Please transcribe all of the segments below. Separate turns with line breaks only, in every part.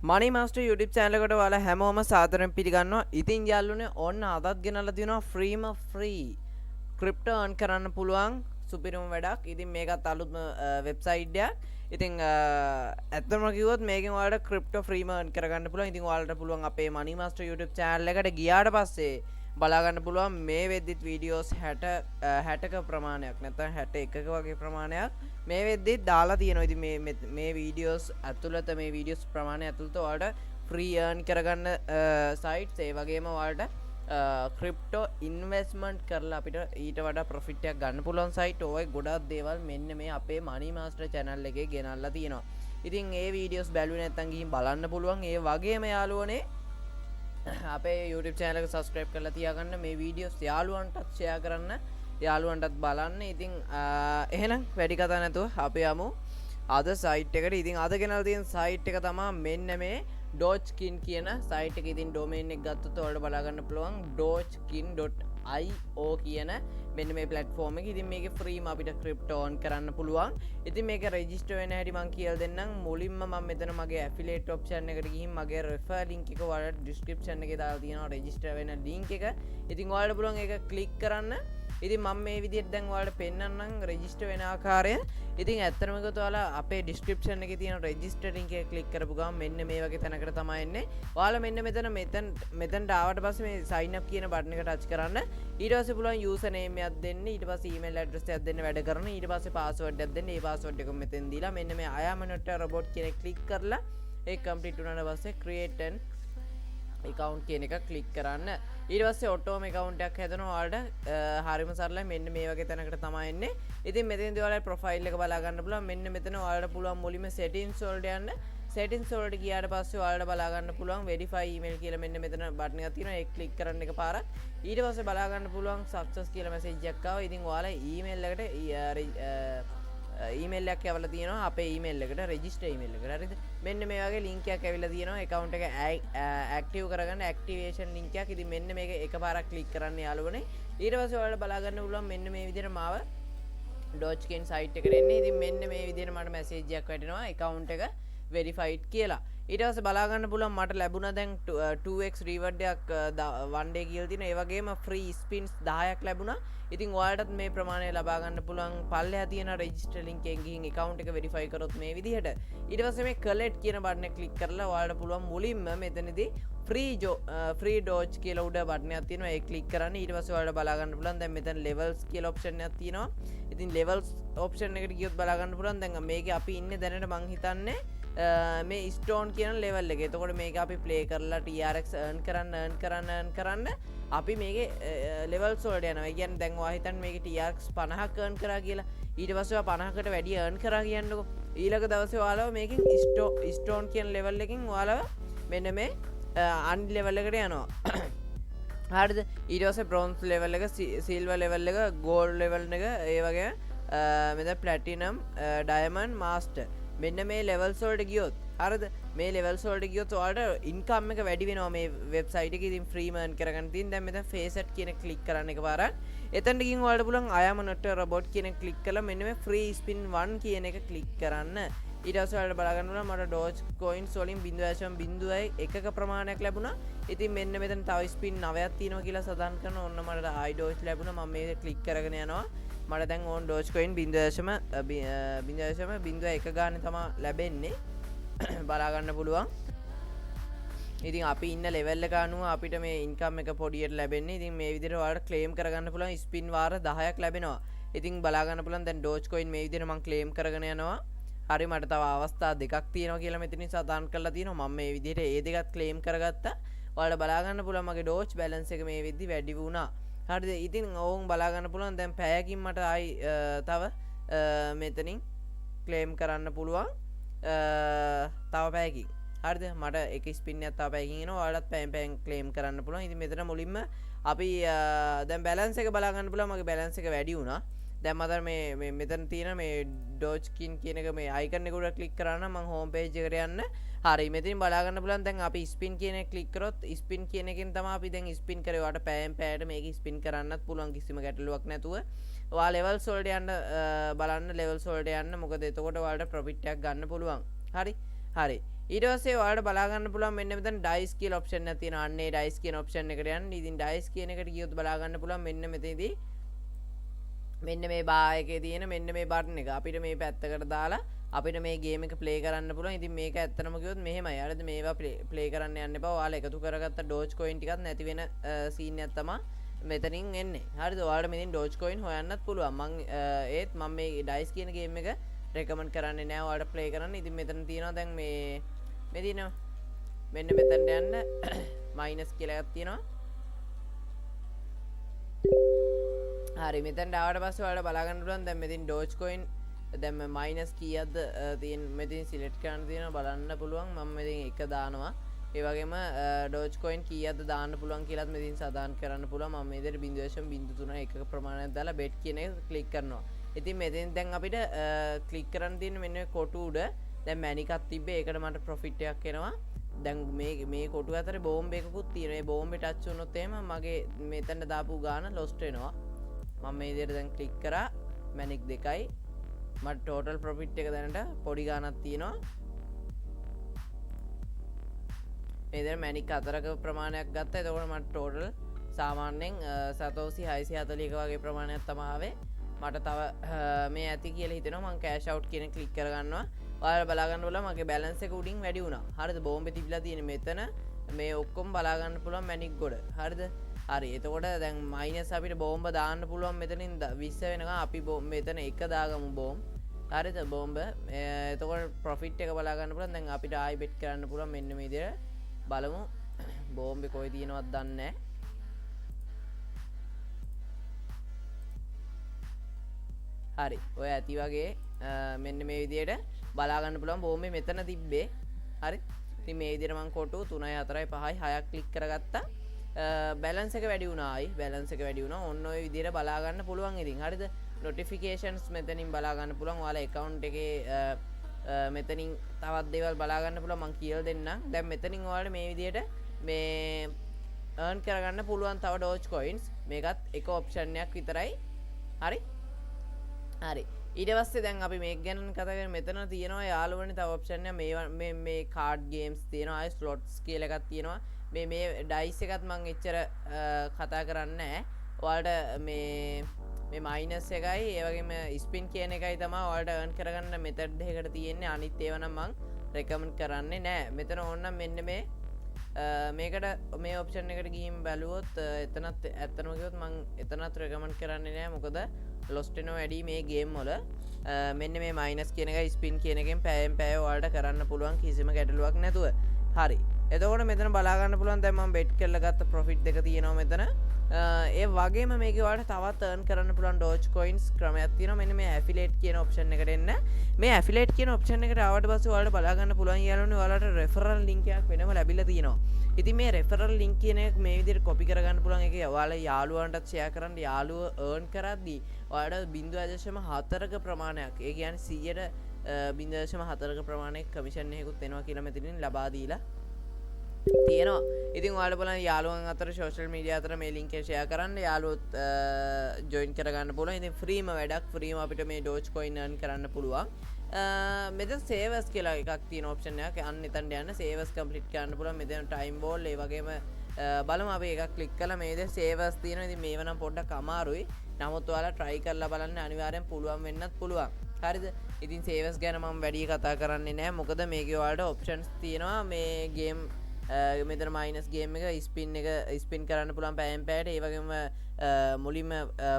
Money Master YouTube channel එකට ඔයාලා හැමෝම සාදරයෙන් පිළිගන්නවා. ඉතින් යාළුවනේ ඔන්න අදත් ගෙනල්ලා තියෙනවා free crypto earn කරන්න පුළුවන් සුපිරිම වැඩක්. ඉතින් මේකත් අලුත්ම වෙබ්සයිට් එකක්. ඉතින් ඇත්තම කිව්වොත් මේකෙන් ඔයාලට crypto freeම earn කරගන්න පුළුවන්. ඉතින් ඔයාලට පුළුවන් අපේ Money Master YouTube channel එකට ගියාට පස්සේ බලා ගන්න පුළුවන් මේ වෙද්දිත් වීඩියෝස් 60ක ප්‍රමාණයක් නැත්නම් 61ක වගේ ප්‍රමාණයක් මේ වෙද්දිත් දාලා තියෙනවා. ඉතින් මේ වීඩියෝස් ඇතුළත මේ වීඩියෝස් ප්‍රමාණය ඇතුළත ඔයාලට free earn කරගන්න sites ඒ වගේම ඔයාලට ක්‍රිප්ටෝ ඉන්වෙස්ට්මන්ට් කරලා අපිට ඊට වඩා ප්‍රොෆිට් එකක් ගන්න පුළුවන් සයිට් ඔය ගොඩක් දේවල් මෙන්න මේ අපේ Money Master channel එකේ ගෙනල්ලා තියෙනවා. ඉතින් ඒ වීඩියෝස් බැලුවේ නැත්නම් ගිහින් බලන්න පුළුවන්. ඒ වගේම යාළුවනේ අපේ YouTube channel එක subscribe කරලා තියාගන්න. මේ වීඩියෝස් යාළුවන්ටත් share කරන්න, යාළුවන්ටත් බලන්න. ඉතින් එහෙනම් වැඩි කතා නැතුව අපි යමු අද site එකට. ඉතින් අද ගෙනල්ලා තියෙන site එක තමයි මෙන්න මේ Doge Coin කියන site එක. ඉතින් domain එක ගත්තොත් ඔයාලට බලා ගන්න පුළුවන් dogecoin.io කියන මෙන්න මේ platform එක. ඉතින් මේකේ free ම අපිට crypto earn කරන්න පුළුවන්. ඉතින් මේක register වෙන හැටි මම කියලා දෙන්නම්. මුලින්ම මම මෙතන මගේ affiliate option එකට ගිහින් මගේ refer link එක ඔයාලට description එකේ දාලා තියෙනවා register වෙන link එක. ඉතින් ඔයාලට පුළුවන් ඒක click කරන්න. ඉතින් මම මේ විදිහට දැන් ඔයාලට පෙන්නන්නම් register වෙන ආකාරය. ඉතින් ඇත්තටම කිව්වොත් ඔයාලා අපේ description එකේ තියෙන register link එක click කරපු ගමන් මෙන්න මේ වගේ තැනකට තමයි එන්නේ. ඔයාලා මෙන්න මෙතනට ආවට පස්සේ මේ sign up කියන button එක touch කරන්න. ඊට පස්සේ පුළුවන් user name එකක් දෙන්න, ඊට පස්සේ email address එකක් දෙන්න වැඩ කරන. ඊට පස්සේ password එකක් දෙන්න. ඒ password එක මෙතෙන් දීලා මෙන්න මේ I am not a robot කියන එක click කරලා ඒක complete වුණාට පස්සේ create an account කියන එක click කරන්න. ඊට පස්සේ auto account එකක් හැදෙනවා ඔයාලට. හරිම සරලයි. මෙන්න මේ වගේ තැනකට තමයි එන්නේ. ඉතින් මෙතෙන්දී ඔයාලා profile එක බලා ගන්න පුළුවන්. මෙන්න මෙතන ඔයාලට පුළුවන් මුලින්ම settings වලට යන්න. settings වලට ගියාට පස්සේ ඔයාලට බලා ගන්න පුළුවන් verify email කියලා මෙන්න මෙතන button එකක් තියෙනවා. ඒක click කරන්න එකපාරක්. ඊට පස්සේ බලා ගන්න පුළුවන් success කියලා message එකක් ආවා. ඉතින් ඔයාලා email එකට ඊමේල් එකක් ඇවිල්ලා තියෙනවා අපේ ඊමේල් එකට රෙජිස්ටර් ඊමේල් එකට. හරිද? මෙන්න මේ වගේ link එකක් ඇවිල්ලා තියෙනවා account එක active කරගන්න activation link එකක්. ඉතින් මෙන්න මේක එකපාරක් click කරන්න යාළුවනේ. ඊට පස්සේ ඔයාලට බලා ගන්න පුළුවන් මෙන්න මේ විදිහට මාව Doge Coin site එකට එන්න. ඉතින් මෙන්න මේ විදිහට මට message එකක් වැටෙනවා account එක verified කියලා. ඊට පස්සේ බලා ගන්න පුළුවන් මට ලැබුණා දැන් 2x reward එකක් one day කියලා තියෙනවා. ඒ වගේම free spins 10ක් ලැබුණා. ඉතින් ඔයාලටත් මේ ප්‍රමාණය ලබා ගන්න පුළුවන්. පල්ලෙහා තියෙන register link එකෙන් ගිහින් account එක verify කරොත් මේ විදිහට. ඊට පස්සේ මේ collect කියන button එක click කරලා ඔයාලට පුළුවන් මුලින්ම මෙතනදී free Doge කියලා උඩ button එකක් තියෙනවා. ඒක click කරන්න. ඊට පස්සේ ඔයාලට බලා ගන්න පුළුවන් දැන් මෙතන levels කියලා option එකක් තියෙනවා. ඉතින් levels option එකට ගියොත් බලා ගන්න පුළුවන් දැන් මේකේ අපි ඉන්නේ දැනට මං හිතන්නේ මේ ස්ටෝන් කියන ලෙවල් එක. එතකොට මේක අපි ප්ලේ කරලා TRX earn කරන්න අපි මේකේ levels වලට යනවා. ඒ කියන්නේ දැන් ඔයා හිතන්නේ මේකේ TRX 50ක් earn කරා කියලා. ඊට පස්සේ ඔයා 50කට වැඩි earn කරා කියන්නකෝ. ඊළඟ දවසේ ඔයාලව මේකෙන් ස්ටෝන් කියන level එකකින් ඔයාලව මෙන්න මේ අන් level එකට යනවා. හරිද? ඊට පස්සේ bronze level එක, silver level එක, gold level එක, ඒ වගේ මෙතන platinum, diamond, master මෙන්න මේ levels වලට ගියොත් හරිද? මේ levels වලට ගියොත් ඔයාලට income එක වැඩි වෙනවා මේ website එකේ. ඉතින් free earn කරගන්න තියෙන. දැන් මෙතන facet කියන click කරන්න එකපාරක්. එතනට ගිහින් ඔයාලට පුළුවන් I am not a robot කියන click කරලා මෙන්න මේ free spin 1 කියන එක click කරන්න. ඊට පස්සේ ඔයාලට බලා ගන්න පුළුවන් මට Doge coins වලින් 0.01ක ප්‍රමාණයක් ලැබුණා. ඉතින් මෙන්න මෙතන තව spin 9ක් තියෙනවා කියලා සඳහන් කරනවා. ඔන්න මට I Doge ලැබුණා. මම මේක click කරගෙන යනවා. මට දැන් ඕන් Doge coin 0.01 ගානේ තමයි ලැබෙන්නේ. බලා ගන්න පුළුවන්. ඉතින් අපි ඉන්න level එක අනුව අපිට මේ income එක පොඩියට ලැබෙන්නේ. ඉතින් මේ විදිහට ඔයාලට claim කරගන්න පුළුවන් spin වාර 10ක් ලැබෙනවා. ඉතින් බලා ගන්න පුළුවන් දැන් Doge coin මේ විදිහට මම claim කරගෙන යනවා. හරි මට තව අවස්ථා දෙකක් තියෙනවා කියලා මෙතනින් සඳහන් කරලා තියෙනවා. මම මේ විදිහට ඒ දෙකත් claim කරගත්තා. ඔයාලට බලා ගන්න පුළුවන් මගේ Doge balance එක මේ වෙද්දි වැඩි වුණා. හරිද? ඉතින් ඕන් බලා ගන්න පුළුවන් දැන් පැයකින් මට ආයි තව මෙතනින් claim කරන්න පුළුවන්. තව පැයකින්. හරිද? මට එක ස්පින් එකක් තව පැයකින් එනවා. ඔයාලත් පැයෙන් claim කරන්න පුළුවන්. ඉතින් මෙතන මුලින්ම අපි දැන් balance එක බලා ගන්න පුළුවන්. මගේ balance එක වැඩි වුණා. දැන් මට මේ මෙතන තියෙන මේ Doge Coin කියන එක මේ icon එක උඩ click කරා නම් මම home page එකට යන්න. හරි මෙතනින් බලා ගන්න පුළුවන් දැන් අපි spin කියන එක click කරොත් spin කියන එකෙන් තමයි අපි දැන් spin කරේ. ඔයාලට පැයෙන් පැයට මේක spin කරන්නත් පුළුවන් කිසිම ගැටලුවක් නැතුව. ඔයා levels වලට යන්න බලන්න levels වලට යන්න. මොකද එතකොට ඔයාලට profit එකක් ගන්න පුළුවන්. හරි හරි ඊට පස්සේ ඔයාලට බලා ගන්න පුළුවන් මෙන්න මෙතන ඩයිස් කියලා ඔප්ෂන් එකක් තියෙනවා. අන්නේ ඩයිස් කියන ඔප්ෂන් එකට යන්න. ඉතින් ඩයිස් කියන එකට ගියොත් බලා ගන්න පුළුවන් මෙන්න මෙතනදී මෙන්න මේ බා එකේ තියෙන මෙන්න මේ බටන් එක අපිට මේ පැත්තකට දාලා අපිට මේ ගේම් එක ප්ලේ කරන්න පුළුවන්. ඉතින් මේක ඇත්තටම කිව්වොත් මෙහෙමයි. හරිද? මේවා ප්ලේ කරන්න යන්න එපා. ඔයාලා එකතු කරගත්ත Doge coin ටිකක් නැති වෙන සීන් එකක් තමයි මෙතනින් එන්නේ. හරිද? ඔයාලට මෙතනින් Doge coin හොයන්නත් පුළුවන්. මම මේ ඩයිස් කියන ගේම් එක රෙකමන්ඩ් කරන්නේ නැහැ ඔයාලට ප්ලේ කරන්න. ඉතින් මෙතන තියෙනවා දැන් මේ තියෙනවා මෙන්න මෙතනට යන්න මයිනස් කියලා එකක් තියෙනවා. හරි මෙතෙන්ට ආවට පස්සේ ඔයාලට බලා ගන්න පුළුවන් දැන් මෙතන Doge coin දැන් මයිනස් කීයක්ද තියෙන මෙතන සිලෙක්ට් කරන්න තියෙනවා බලන්න පුළුවන්. මම මෙතන එක දානවා. ඒ වගේම Doge coin කීයක්ද දාන්න පුළුවන් කියලාත් මෙතන සදාන් කරන්න පුළුවන්. මම මේ විදිහට 0.03 එකක ප්‍රමාණයක් දාලා bet කියන එක ක්ලික් කරනවා. ඉතින් මෙතෙන් දැන් අපිට ක්ලික් කරන්න තියෙන මෙන්න කොටු උඩ දැන් මැනිකක් තිබ්බේ. ඒකට මට ප්‍රොෆිට් එකක් එනවා. දැන් මේ කොටු අතරේ බෝම්බ එකකුත් තියෙනවා. මේ බෝම්බේ ටච් වුණොත් එහෙම මගේ මෙතනට දාපු ගාන ලොස්ට් වෙනවා. මම මේ විදිහට දැන් ක්ලික් කරා මැනික් 2යි මට ටෝටල් ප්‍රොෆිට් එක දැනට පොඩි ගානක් තියෙනවා. මේ විදිහට මැනික් 4ක ප්‍රමාණයක් ගත්තා. එතකොට මට ටෝටල් සාමාන්‍යයෙන් සතෝසි 641 වගේ ප්‍රමාණයක් තමයි ආවේ. මට තව මේ ඇති කියලා හිතෙනවා. මම කෑෂ් අවුට් කියන ක්ලික් කරගන්නවා. ඔයාලා බලා ගන්න ඕන මගේ බැලන්ස් එක උඩින් වැඩි වුණා. හරිද? බෝම්බේ තිබිලා තියෙන මෙතන මේ ඔක්කොම බලා ගන්න පුළුවන් මැනික් ගොඩ. හරිද? හරි එතකොට දැන් මයිනස් අපිට බෝම්බ දාන්න පුළුවන් මෙතනින් 20 වෙනකම් අපි මෙතන එක දාගමු බෝම්බ. හරිද? බෝම්බ එතකොට ප්‍රොෆිට් එක බලා ගන්න පුළුවන්. දැන් අපිට ආයි බෙට් කරන්න පුළුවන් මෙන්න මේ විදිහට. බලමු බෝම්බේ කොයි තියෙනවද දන්නේ නැහැ. හරි ඔය ඇති වගේ මෙන්න මේ විදිහට බලා ගන්න පුළුවන් බෝම්බේ මෙතන තිබ්බේ. හරි ඉතින් මේ විදිහට මම කොටු 3යි 4යි 5යි 6ක් ක්ලික් කරගත්තා. බැලන්ස් එක වැඩි වුණායි බැලන්ස් එක වැඩි වුණා. ඔන්න ඔය විදිහට බලා ගන්න පුළුවන්. ඉතින් හරිද? නොටිෆිකේෂන්ස් මෙතනින් බලා ගන්න පුළුවන්. ඔයාලා account එකේ මෙතනින් තවත් දේවල් බලා ගන්න පුළුවන්. මම කියලා දෙන්නම්. දැන් මෙතනින් ඔයාලට මේ විදිහට මේ earn කරගන්න පුළුවන් තව Doge coins. මේකත් එක ඔප්ෂන් එකක් විතරයි. හරි හරි ඊට පස්සේ දැන් අපි මේක ගැන කතා කරමු. මෙතන තියෙනවා යාළුවනේ තව ඔප්ෂන් එක මේ කාඩ් ගේම්ස් තියෙනවා. ආයි ස්ලොට්ස් කියලා එකක් තියෙනවා. මේ ඩයිස් එකත් මම එච්චර කතා කරන්නේ නැහැ. ඔයාලට මේ මයිනස් එකයි ඒ වගේම ස්පින් කියන එකයි තමයි ඔයාලට earn කරගන්න මෙතඩ් එකකට තියෙන්නේ. අනිත් ඒවා නම් මම රෙකමන්ඩ් කරන්නේ නැහැ. මෙතන ඕනනම් මෙන්න මේකට මේ ඔප්ෂන් එකට ගිහින් බැලුවොත් එතනත් ඇත්තම කිව්වොත් මම එතනත් රෙකමන්ඩ් කරන්නේ නැහැ. මොකද ලොස්ට් වෙනවා වැඩි මේ ගේම් වල. මෙන්න මේ මයිනස් කියන එක ස්පින් කියන එකෙන් පැයෙන් පැය ඔයාලට කරන්න පුළුවන් කිසිම ගැටලුවක් නැතුව. හරි එතකොට මෙතන බලා ගන්න පුළුවන් දැන් මම බෙට් කරලා ගත්ත ප්‍රොෆිට් දෙක තියෙනවා මෙතන. ඒ වගේම මේකේ ඔයාලට තවත් earn කරන්න පුළුවන් Doge coins ක්‍රමයක් තියෙනවා. මෙන්න මේ affiliate කියන option එකට එන්න. මේ affiliate කියන option එකට ආවට පස්සේ ඔයාලට බලා ගන්න පුළුවන් යාළුවනේ ඔයාලට referral link එකක් වෙනම ලැබිලා තියෙනවා. ඉතින් මේ referral link කියන එක මේ විදිහට copy කරගන්න පුළුවන්. ඒක ඔයාලා යාළුවන්ටත් share කරන්න. යාළුව earn කරද්දී ඔයාලට 0.4ක ප්‍රමාණයක් ඒ කියන්නේ 0.4ක ප්‍රමාණයක කමිෂන් එකකුත් එනවා කියලා මෙතනින් ලබා දීලා තියෙනවා. ඉතින් ඔයාලට බලන්න යාළුවන් අතර සෝෂල් මීඩියා අතර මේ ලින්ක් එක ෂෙයා කරන්න. යාළුවොත් ජොයින් කරගන්න පුළුවන්. ඉතින් ෆ්‍රීම වැඩක්. ෆ්‍රීම අපිට මේ Doge coin earn කරන්න පුළුවන්. මෙතන සේවර්ස් කියලා එකක් තියෙන ඔප්ෂන් එකක්. අන්න එතනට යන්න සේවර්ස් කම්ප්ලීට් කරන්න පුළුවන්. මෙතන ටයිම් බෝල් ඒ වගේම බලමු අපි එකක් ක්ලික් කළා. මේ විදිහට සේවර්ස් තියෙනවා. ඉතින් මේව නම් පොඩ්ඩක් අමාරුයි. නමුත් ඔයාලා try කරලා බලන්න අනිවාර්යෙන් පුළුවන් වෙන්නත් පුළුවන්. හරිද? ඉතින් සේවර්ස් ගැන මම වැඩි කතා කරන්නේ නැහැ. මොකද මේකේ ඔයාලට ඔප්ෂන්ස් තියෙනවා. මේ ගේම් මෙතන මයිනස් ගේම් එක ස්පින් කරන්න පුළුවන් පැයෙන් පැයට. ඒ වගේම මුලින්ම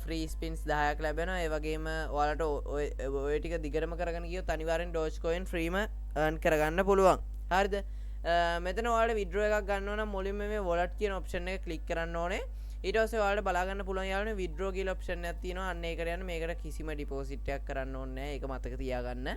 ෆ්‍රී ස්පින්ස් 10ක් ලැබෙනවා. ඒ වගේම ඔයාලට ඔය ටික දිගටම කරගෙන ගියොත් අනිවාර්යෙන් Doge coin ෆ්‍රීම earn කරගන්න පුළුවන්. හරිද? මෙතන ඔයාලට withdraw එකක් ගන්නවා නම් මුලින්ම මේ wallet කියන option එක click කරන්න ඕනේ. ඊට පස්සේ ඔයාලට බලා ගන්න පුළුවන් යාළුවනේ withdraw කියලා option එකක් තියෙනවා. අන්න ඒකට යන්න. මේකට කිසිම deposit එකක් කරන්න ඕනේ නැහැ. ඒක මතක තියාගන්න.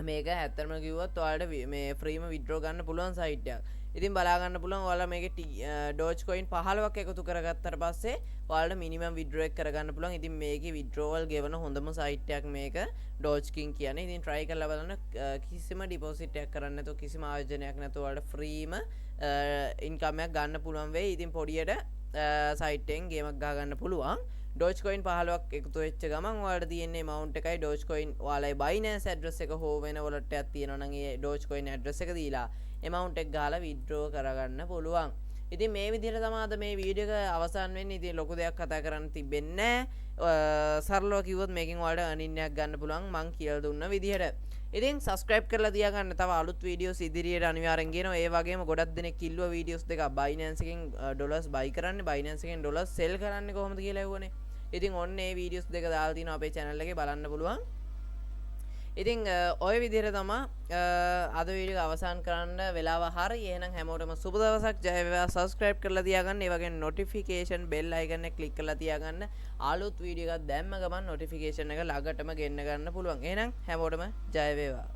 මේක ඇත්තටම කිව්වොත් ඔයාලට මේ ෆ්‍රීම විඩ්‍රෝ ගන්න පුළුවන් සයිට් එකක්. ඉතින් බලා ගන්න පුළුවන් ඔයාලා මේකේ Doge coin 15ක් එකතු කරගත්තට පස්සේ ඔයාලට මිනිමම් විඩ්‍රෝ එක කරගන්න පුළුවන්. ඉතින් මේකේ විඩ්‍රෝවල් ගෙවන හොඳම සයිට් එකක් මේක Doge King කියන්නේ. ඉතින් try කරලා බලන්න. කිසිම ඩිපොසිට් එකක් කරන්න නැතුව කිසිම ආයෝජනයක් නැතුව ඔයාලට ෆ්‍රීම ඉන්කම් එකක් ගන්න පුළුවන් වෙයි. ඉතින් පොඩියට සයිට් එකෙන් ගේමක් ගහ ගන්න පුළුවන්. Doge Coin 15ක් එකතු වෙච්ච ගමන් ඔයාලට තියෙන්නේ amount එකයි Doge Coin ඔයාලගේ Binance address එක හෝ වෙන wallet එකක් තියෙනවා නම් ඒ Doge Coin address එක දීලා amount එක ගහලා withdraw කරගන්න පුළුවන්. ඉතින් මේ විදිහට තමයි අද මේ වීඩියෝ එක අවසන් වෙන්නේ. ඉතින් ලොකු දෙයක් කතා කරන්න තිබෙන්නේ නැහැ. සරලව කිව්වොත් මේකෙන් ඔයාලට earning එකක් ගන්න පුළුවන් මං කියලා දුන්න විදිහට. ඉතින් subscribe කරලා තියාගන්න. තව අලුත් වීඩියෝස් ඉදිරියට අනිවාර්යෙන් ගේනවා. ඒ වගේම ගොඩක් දෙනෙක් කිල්ලුවා වීඩියෝස් දෙකක් Binance එකෙන් dollars buy කරන්න, Binance එකෙන් dollars sell කරන්න කොහොමද කියලා ඇහුවනේ. ඉතින් ඔන්න ඒ වීඩියෝස් දෙක දාලා තිනවා අපේ channel එකේ බලන්න පුළුවන්. ඉතින් ඔය විදිහට තමයි අද වීඩියෝ අවසන් කරන්න වෙලාව හරි. එහෙනම් හැමෝටම සුබ දවසක්. ජය වේවා. subscribe කරලා තියාගන්න. ඒ වගේම notification bell icon එක click කරලා තියාගන්න. අලුත් වීඩියෝ එකක් දැම්ම ගමන් notification එක ළඟටම ගෙන්න ගන්න පුළුවන්. එහෙනම් හැමෝටම ජය වේවා.